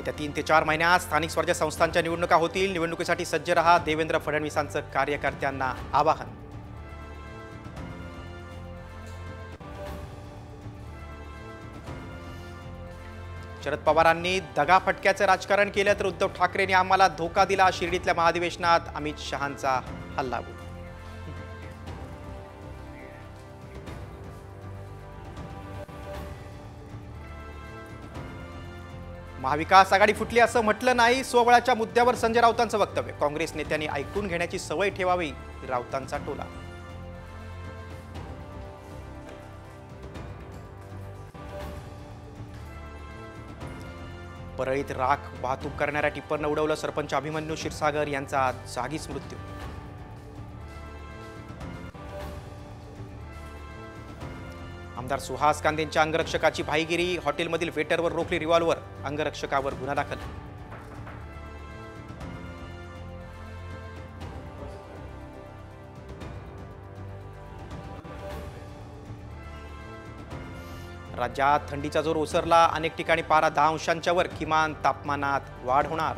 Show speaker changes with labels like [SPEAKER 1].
[SPEAKER 1] येत्या 3 ते 4 महिन्यात स्थानिक स्वराज्य संस्थांच्या निवडणुका होतील। निवडणुकीसाठी सज्ज रहा, देवेंद्र फडणवीसांचं कार्यकर्त्यांना आवाहन। शरद पवारांनी दगाफटक्याचं राजकारण केलं तर उद्धव ठाकरेंनी आम्हाला धोका दिला। शिर्डीतल्या महाधिवेशनात अमित शहांचा हल्लाबोल। महाविकास आघाडी फुटली असं म्हटलं नाही, स्वबळाच्या मुद्द्यावर संजय राऊतांचं वक्तव्य। काँग्रेस नेत्यांनी ऐकून घेण्याची सवय ठेवावी, राऊतांचा टोला। परळीत राख वाहतूक करणाऱ्या टिप्परनं उडवलं सरपंच अभिमन्यू क्षीरसागर यांचा जागीच मृत्यू। आमदार सुहास कांदेंच्या अंगरक्षकाची भाईगिरी, हॉटेलमधील वेटरवर रोखली रिव्हॉल्वर, अंगरक्षकावर गुन्हा दाखल। राज्यात थंडीचा जोर ओसरला, अनेक ठिकाणी पारा 10 अंशांच्या वर, किमान तापमानात वाढ होणार।